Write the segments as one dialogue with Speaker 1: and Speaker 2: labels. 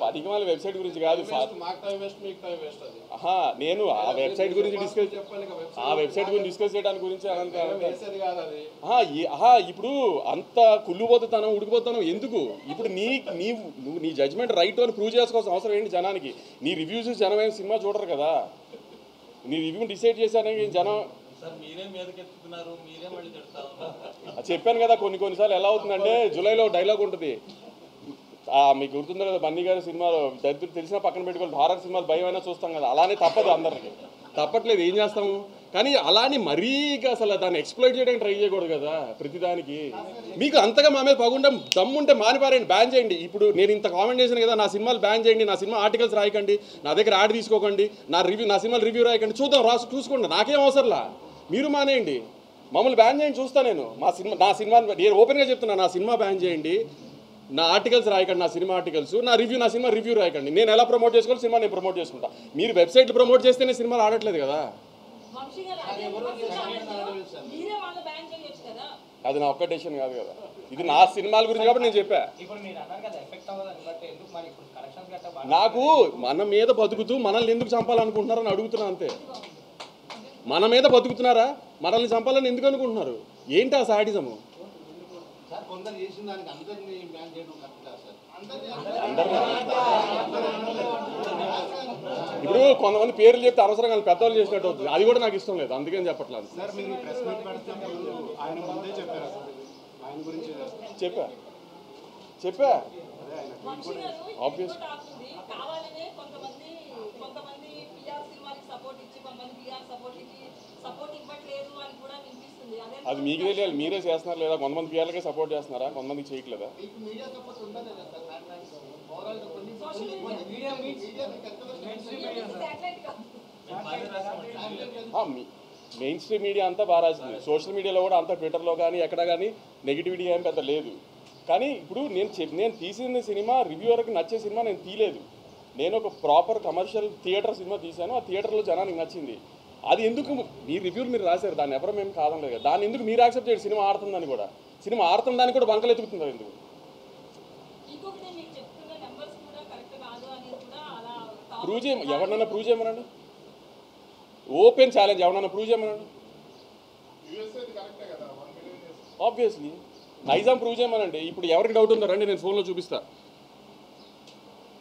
Speaker 1: పనికిమాల వెబ్సైట్ గురించి కాదు నేను ఆ వెబ్సైట్ గురించి డిస్కస్ చేయడానికి గురించి ఇప్పుడు అంత కుళ్ళుపోతాను ఉడికిపోతాను ఎందుకు ఇప్పుడు నువ్వు నీ జడ్జ్మెంట్ రైట్ అని ప్రూవ్ చేసుకోవాల్సిన అవసరం ఏంటి జనానికి నీ రివ్యూస్ జనమైన సినిమా చూడరు కదా నీ రివ్యూ డిసైడ్ చేశారని జనం చెప్పాను కదా కొన్నిసార్లు ఎలా అవుతుందంటే జూలైలో డైలాగ్ ఉంటుంది మీకు గుర్తుందో కదా బన్నీ గారి సినిమాలో దరిద్రులు తెలిసినా పక్కన పెట్టుకోవాలి హారర్ సినిమాలు భయం అయినా చూస్తాం కదా అలానే తప్పదు అందరికి తప్పట్లేదు ఏం చేస్తాము కానీ అలానే మరీ అసలు దాన్ని ఎక్స్ప్లోయిట్ చేయడానికి ట్రై చేయకూడదు కదా ప్రతిదానికి మీకు అంతగా మా మీద పగుండా దమ్ముంటే మానిపారండి బ్యాన్ చేయండి ఇప్పుడు నేను ఇంత కామెంట్ చేశాను కదా నా సినిమాలు బ్యాన్ చేయండి నా సినిమా ఆర్టికల్స్ రాయకండి నా దగ్గర యాడ్ తీసుకోకండి నా సినిమాలు రివ్యూ రాయకండి చూసుకోండి నాకేం అవసరంలా మీరు మానేయండి మమ్మల్ని బ్యాన్ చేయండి చూస్తా నేను నా సినిమా నేను ఓపెన్గా చెప్తున్నా నా సినిమా బ్యాన్ చేయండి నా ఆర్టికల్స్ రాయకండి నా సినిమా ఆర్టికల్స్ నా సినిమా రివ్యూ రాయకండి నేను ఎలా ప్రమోట్ చేసుకోవాలి సినిమా నేను ప్రమోట్ చేసుకుంటా మీరు వెబ్సైట్లు ప్రమోట్ చేస్తేనే సినిమాలు ఆడట్లేదు కదా అది నా ఒక్క డెసిషన్ కాదు కదా ఇది నా సినిమాల గురించి కాబట్టి నేను చెప్పా నాకు మన మీద బతుకుతూ మనల్ని ఎందుకు చంపాలనుకుంటున్నారని అడుగుతున్నా అంతే మన మీద బతుకుతున్నారా మనల్ని చంపాలని ఎందుకు అనుకుంటున్నారు ఏంటి ఆ సాడిజము ఇప్పుడు కొంతమంది పేర్లు చెప్తే అనవసరంగా పెద్దవాళ్ళు చేసినట్టు అవుతుంది అది కూడా నాకు ఇష్టం లేదు అందుకని చెప్పట్లేదు చెప్పా ఆబ్వియస్ అది మీకు తెలియాలి మీరే చేస్తున్నారు లేదా కొంతమంది పిఆర్లకే సపోర్ట్ చేస్తున్నారా కొంతమందికి చేయట్లేదా మెయిన్ స్ట్రీమ్ మీడియా అంతా బాగా రాసింది సోషల్ మీడియాలో కూడా అంతా ట్విట్టర్లో కానీ ఎక్కడ కానీ నెగిటివిటీ ఏం పెద్ద లేదు కానీ ఇప్పుడు నేను తీసిన సినిమా రివ్యూవర్కి నచ్చే సినిమా నేను తీయలేదు నేను ఒక ప్రాపర్ కమర్షియల్ థియేటర్ సినిమా తీశాను ఆ థియేటర్లో జనానికి నచ్చింది అది ఎందుకు మీ రివ్యూలు మీరు రాశారు దాన్ని ఎవరో మేము కాదనలేదు కదా దాన్ని ఎందుకు మీరు యాక్సెప్ట్ చేయండి సినిమా ఆడుతుందని కూడా సినిమా ఆడుతుందని కూడా బంకలు ఎత్తుకుతున్నారు ఎందుకు ప్రూవ్ చేయ ఎవరినైనా ప్రూవ్ చేయమనండి ఓపెన్ ఛాలెంజ్ ఎవరన్నా ప్రూవ్ చేయమనండి ఆబ్వియస్లీ నైజాం ప్రూవ్ చేయమనండి ఇప్పుడు ఎవరికి డౌట్ ఉందో రండి నేను ఫోన్లో చూపిస్తా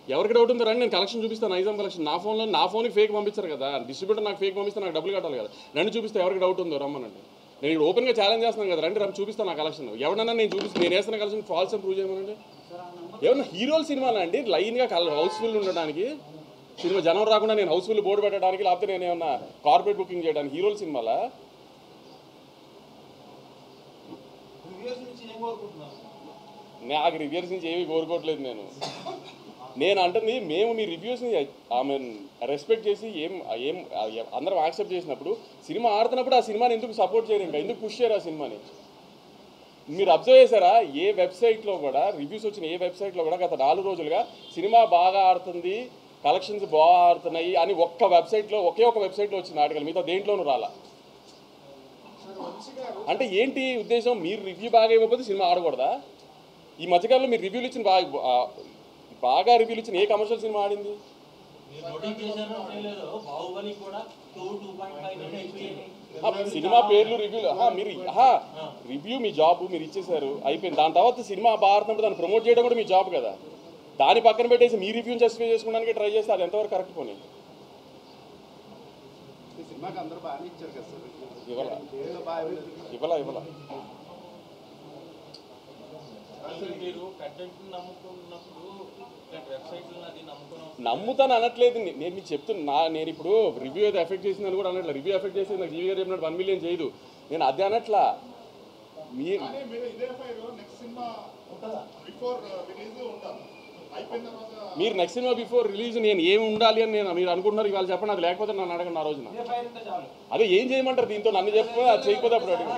Speaker 1: ఎవరికి డౌట్ ఉందో రండి నేను కలెక్షన్ చూపిస్తాను నైజాం కలెక్షన్ నా ఫోన్కి ఫేక్ పంపించారు కదా డిస్ట్రిబ్యూటర్ నాకు ఫేక్ పంపిస్తే నాకు డబ్బులు కట్టాలి కదా రండి చూపిస్తే ఎవరికి డౌట్ ఉందో రమ్మనండి నేను ఇక్కడ ఓపెన్గా ఛాలెంజ్ చేస్తున్నాను కదా రండి చూపిస్తాను నా కలెక్షన్ ఎవరన్నా నేను చూపిస్తాను నేను వేస్తున్న కలెక్షన్ ఫాల్స్ అని ప్రూవ్ చేయమనండి ఏమన్నా హీరోల సినిమాలు అండి లైన్గా హౌస్ఫుల్ ఉండడానికి సినిమా జనం రాకుండా నేను హౌస్ఫుల్ బోర్డు పెట్టడానికి లేకపోతే నేను ఏమన్నా కార్పొరేట్ బుకింగ్ చేయడానికి హీరోల సినిమాలా నాకు రివ్యూస్ నుంచి ఏమీ కోరుకోవట్లేదు నేను అంటుంది మేము మీ రివ్యూస్ని ఆమె రెస్పెక్ట్ చేసి ఏం అందరం యాక్సెప్ట్ చేసినప్పుడు సినిమా ఆడుతున్నప్పుడు ఆ సినిమాని ఎందుకు సపోర్ట్ చేయరు ఇంకా ఎందుకు పుష్ చేయరు ఆ సినిమాని మీరు అబ్జర్వ్ చేశారా ఏ వెబ్సైట్లో కూడా రివ్యూస్ వచ్చిన ఏ వెబ్సైట్లో కూడా గత 4 రోజులుగా సినిమా బాగా ఆడుతుంది కలెక్షన్స్ బాగా ఆడుతున్నాయి అని ఒకే ఒక వెబ్సైట్లో వచ్చింది ఆర్టికల్ మిగతా దేంట్లోనూ రాలా అంటే ఏంటి ఉద్దేశం మీరు రివ్యూ బాగా ఇవ్వకపోతే సినిమా ఆడకూడదా ఈ మధ్యకాలంలో మీరు రివ్యూలు ఇచ్చిన బాగా రివ్యూలు ఇచ్చిన ఏ కమర్షియల్ సినిమా ఆడింది సినిమా పేర్లు రివ్యూలు మీరు రివ్యూ మీ జాబ్ మీరు ఇచ్చేసారు అయిపోయింది దాని తర్వాత సినిమా బాగా ఆడుతున్నప్పుడు దాన్ని ప్రమోట్ చేయడం కూడా మీ జాబ్ కదా దాన్ని పక్కన పెట్టేసి మీ రివ్యూని జస్టిఫై చేసుకోవడానికి ట్రై చేస్తే అది ఎంతవరకు కరెక్ట్ పోనీ ఇవ్వాల నమ్ముతాను అనట్లేదు నేను మీకు చెప్తున్నా నేను ఇప్పుడు రివ్యూ అయితే ఎఫెక్ట్ చేసిందని కూడా అనట్లేదు రివ్యూ ఎఫెక్ట్ చేసి నాకు జీవి గారు చెప్పినట్టు 1 మిలియన్ చేయదు నేను అది అనట్లా మీరు నెక్స్ట్ సినిమా బిఫోర్ రిలీజ్ నేను ఏమి ఉండాలి అని మీరు అనుకుంటున్నారు ఇవాళ చెప్పండి అది లేకపోతే నన్ను అడగండి ఆ రోజున అదే ఏం చేయమంటారు దీంతో నన్ను చెప్పి అది చేయకపోతే అప్పుడు అడుగు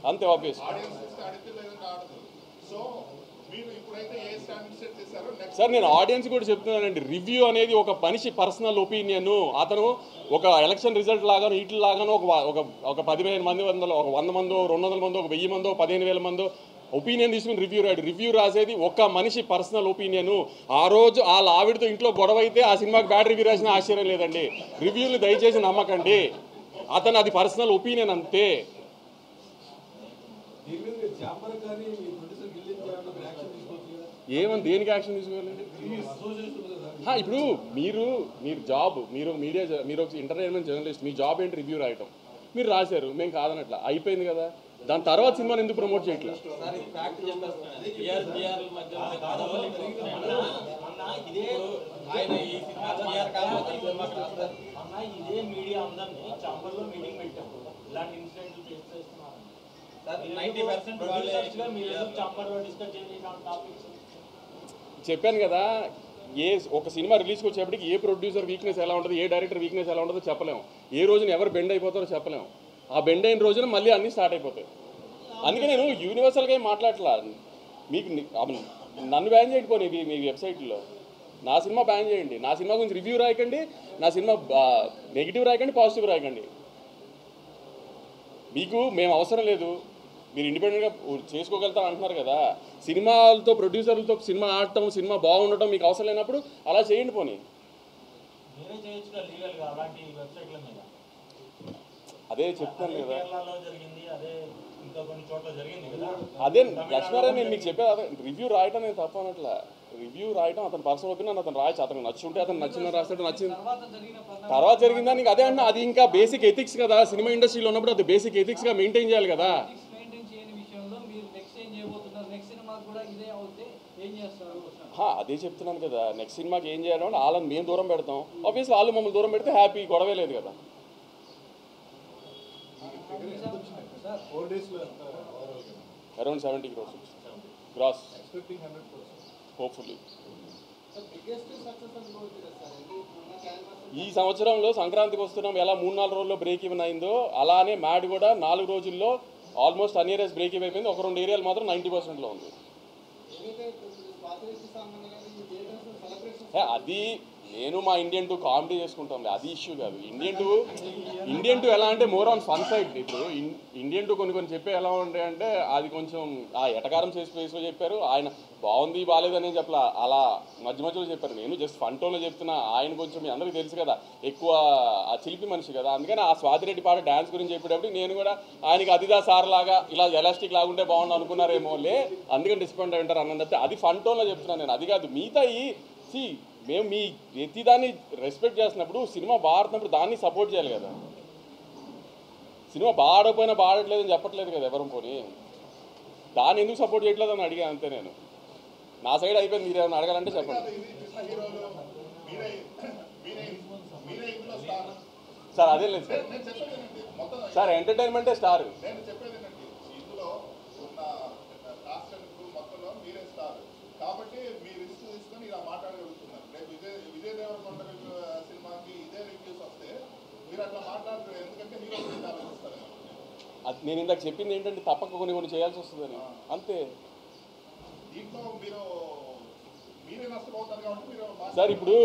Speaker 1: అంతే ఆబ్వియస్ సార్ నేను ఆడియన్స్ కూడా చెప్తున్నానండి, రివ్యూ అనేది ఒక మనిషి పర్సనల్ ఒపీనియన్. అతను ఒక ఎలక్షన్ రిజల్ట్ లాగాను వీటి లాగాను ఒక 15 మంది ఒక 100 మందో 200 మందో ఒక 1000 మందో 15,000 మందో ఒపీనియన్ తీసుకుని రివ్యూ రాసేది ఒక మనిషి పర్సనల్ ఒపీనియన్. ఆ రోజు వాళ్ళ ఆవిడతో ఇంట్లో గొడవ అయితే ఆ సినిమాకి బ్యాడ్ రివ్యూ రాసిన ఆశ్చర్యం లేదండి. రివ్యూలు దయచేసి నమ్మకండి, అతను అది పర్సనల్ ఒపీనియన్ అంతే. ఏమని దేనికి యాక్షన్ తీసుకోవాలి? ఇప్పుడు మీరు జాబ్, మీరు మీడియా, మీరు ఒక ఎంటర్టైన్మెంట్ జర్నలిస్ట్, మీ జాబ్ ఏంటి? రివ్యూ రాయటం. మీరు రాశారు, మేము కాదనట్లా, అయిపోయింది కదా. దాని తర్వాత సినిమాని ఎందుకు ప్రమోట్ చేయట్లేదు? చెప్పాను కదా, ఒక సినిమా రిలీజ్కి వచ్చేప్పటికి ఏ ప్రొడ్యూసర్ వీక్నెస్ ఎలా ఉంటుంది, ఏ డైరెక్టర్ వీక్నెస్ ఎలా ఉంటుందో చెప్పలేము. ఏ రోజున ఎవరు బెండ్ అయిపోతారో చెప్పలేము. ఆ బెండ్ అయిన రోజున మళ్ళీ అన్నీ స్టార్ట్ అయిపోతాయి. అందుకే నేను యూనివర్సల్గా ఏం మాట్లాడట్లా. మీకు నన్ను బ్యాన్ చేయండి పోనీ మీ వెబ్సైట్లో, నా సినిమా బ్యాన్ చేయండి. నా సినిమా గురించి రివ్యూ రాయకండి, నా సినిమా నెగిటివ్ రాయకండి, పాజిటివ్ రాయకండి. మీకు మేము అవసరం లేదు, మీరు ఇండిపెండెంట్గా చేసుకోగలుగుతారు అంటున్నారు కదా. సినిమాలతో ప్రొడ్యూసర్లతో సినిమా ఆడటం, సినిమా బాగుండటం మీకు అవసరం లేనప్పుడు అలా చేయండి పోనీ. అదే చెప్తాను కదా, అదే లక్ష్మారావు నేను మీకు చెప్పేది. అదే రివ్యూ రాయటం నేను తప్ప అనట్లా. రివ్యూ రాయటం అతను పర్సనల్ ఒపీనియన్, అతను రాయచ్చు. అతను నచ్చుంటే అతను నచ్చిందని రాస్తాడు, నచ్చింది తర్వాత జరిగిందా నీకు అదే అన్న. అది ఇంకా బేసిక్ ఎథిక్స్ కదా, సినిమా ఇండస్ట్రీలో ఉన్నప్పుడు అది బేసిక్ ఎథిక్స్గా మెయింటైన్ చేయాలి కదా. అదే చెప్తున్నాను కదా, నెక్స్ట్ సినిమాకి ఏం చేయాలి అంటే వాళ్ళని మేము దూరం పెడతాం. ఆబ్వియస్లీ వాళ్ళు మమ్మల్ని దూరం పెడితే హ్యాపీ, గొడవే లేదు కదా. Around 70 crores gross hopefully. ఈ సంవత్సరంలో సంక్రాంతికి వస్తున్నాం, ఎలా 3-4 రోజుల్లో బ్రేక్ ఈవెన్ అయిందో అలానే మ్యాడ్ కూడా 4 రోజుల్లో ఆల్మోస్ట్ అన్ని ఏరియాస్ బ్రేక్ ఈవెన్ అయిపోయింది. ఒక 2 ఏరియాలు మాత్రం 90%లో ఉంది. అది నేను మా ఇండియన్ 2 కామెడీ చేసుకుంటాం, అది ఇష్యూ కాదు. ఇండియన్ 2 ఎలా అంటే మోర్ ఆన్ ఫన్ సైడ్. ఇప్పుడు ఇండియన్ 2 కొన్ని చెప్పే ఎలా ఉంటాయంటే అది కొంచెం ఆ ఎటకారం చేసి చెప్పారు. ఆయన బాగుంది బాగాలేదని చెప్పలా, అలా మధ్యలో చెప్పారు. నేను జస్ట్ ఫన్ టోన్లో చెప్తున్నా. ఆయన కొంచెం మీ అందరికీ తెలుసు కదా, ఎక్కువ ఆ చిలిపి మనిషి కదా. అందుకని ఆ స్వాతిరెడ్డి పాట డ్యాన్స్ గురించి చెప్పేటప్పుడు నేను కూడా ఆయనకి అదిదా సార్ లాగా ఇలా ఎలాస్టిక్ లాగుంటే బాగుండు అనుకున్నారేమో అందుకని డిస్పాయింట్ అయి ఉంటారు అన్నది. అది ఫన్ టోన్లో చెప్తున్నాను నేను, అది కాదు. మిగతా మేము మీ ప్రతిదాన్ని రెస్పెక్ట్ చేస్తున్నప్పుడు, సినిమా బాడుతున్నప్పుడు దాన్ని సపోర్ట్ చేయాలి కదా. సినిమా బాడకపోయినా బాడట్లేదని చెప్పట్లేదు కదా ఎవరు పోనీ, దాన్ని ఎందుకు సపోర్ట్ చేయట్లేదు అని అడిగా అంతే. నేను నా సైడ్ అయిపోయింది, మీరు ఏమైనా అడగాలంటే చెప్పండి సార్. అదే లేదు సార్, ఎంటర్టైన్మెంటే స్టార్.
Speaker 2: కాబట్టి మీరు రిస్క్ తీసుకొని ఇలా మాట్లాడగలుగుతున్నారు. రేపు విజయ్ దేవరకొండ సినిమాకి ఇదే రివ్యూస్ వస్తే మీరు అట్లా మాట్లాడరు, ఎందుకంటే హీరో గురించి ఆలోచిస్తారు.
Speaker 1: అది నేను ఇందాక చెప్పింది ఏంటంటే తప్పక కొన్ని చేయాల్సి వస్తుందని అంతే.
Speaker 2: దీంట్లో మీరే నష్టపోతారు కాబట్టి మీరు
Speaker 1: సార్. ఇప్పుడు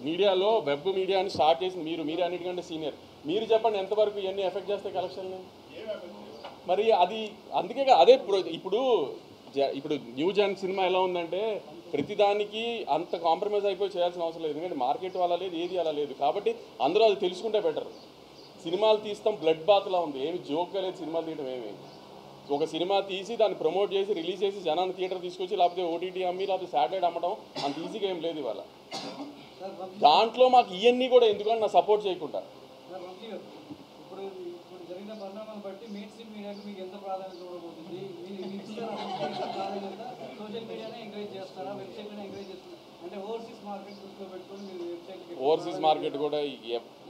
Speaker 1: మీడియాలో వెబ్ మీడియాని స్టార్ట్ చేసింది మీరే అన్నిటికంటే సీనియర్. మీరు చెప్పండి ఎంతవరకు ఇవన్నీ ఎఫెక్ట్ చేస్తాయి కలెక్షన్ని? మరి అది అందుకే అదే ఇప్పుడు న్యూ జన్ సినిమా ఎలా ఉందంటే ప్రతిదానికి అంత కాంప్రమైజ్ అయిపోయి చేయాల్సిన అవసరం లేదు. ఎందుకంటే మార్కెట్ అలా లేదు, ఏది అలా లేదు. కాబట్టి అందరూ అది తెలుసుకుంటే బెటర్. సినిమాలు తీస్తాం బ్లడ్ బాత్లా ఉంది, ఏమి జోక్గా లేదు సినిమాలు తీయడం. ఒక సినిమా తీసి దాన్ని ప్రమోట్ చేసి రిలీజ్ చేసి జనాన్ని థియేటర్ తీసుకొచ్చి లేకపోతే ఓటీటీ అమ్మి లేకపోతే శాటిలైట్ అమ్మడం అంత ఈజీగా ఏం లేదు ఇవాళ. దాంట్లో మాకు ఇవన్నీ కూడా ఎందుకంటే నా సపోర్ట్ చేయకుండా.
Speaker 3: జరిగిన పరిణామాలను బట్టి మెయిన్ స్ట్రీమ్ మీడియాకు మీకు ఎంత ప్రాధాన్యత ఇవ్వబోతుంది? సోషల్ మీడియానే ఎంకరేజ్ చేస్తారా, వెబ్సైట్నే ఎంకరేజ్ చేస్తారా? అంటే ఓవర్సీస్ మార్కెట్ దృష్టిలో పెట్టుకొని మీరు వెబ్సైట్
Speaker 1: ఓవర్సీస్ మార్కెట్ కూడా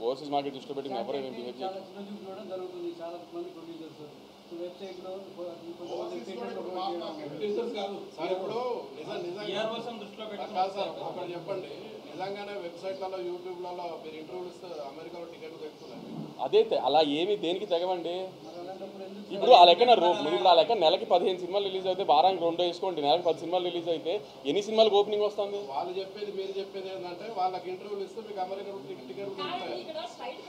Speaker 1: ఓవర్సీస్ మార్కెట్ దృష్టిలో పెట్టి ఎవరు
Speaker 3: చాలా చిన్న చూసుకోవడం జరుగుతుంది. చాలా మంది ప్రొడ్యూసర్స్ వెబ్సైట్లో
Speaker 2: చెప్పండి. నిజంగానే వెబ్సైట్లలో యూట్యూబ్లలో మీరు ఇంటర్వ్యూలు ఇస్తే అమెరికాలో టికెట్లు తెచ్చుకున్నారు.
Speaker 1: అదే అలా ఏమి దేనికి తెగవండి. ఇప్పుడు ఆ లెక్కన ఇప్పుడు ఆ లెక్క నెలకి 15 సినిమాలు రిలీజ్ అయితే వారానికి 2 వేసుకోండి, నెలకి 10 సినిమాలు రిలీజ్ అయితే ఎన్ని సినిమాలకు ఓపెనింగ్ వస్తుంది?
Speaker 4: వాళ్ళు చెప్పేది మీరు చెప్పేది ఏంటంటే వాళ్ళకి ఇంటర్వ్యూలు ఇస్తే మీకు అమెరికా టికెట్
Speaker 5: ఇక్కడ స్ట్రైట్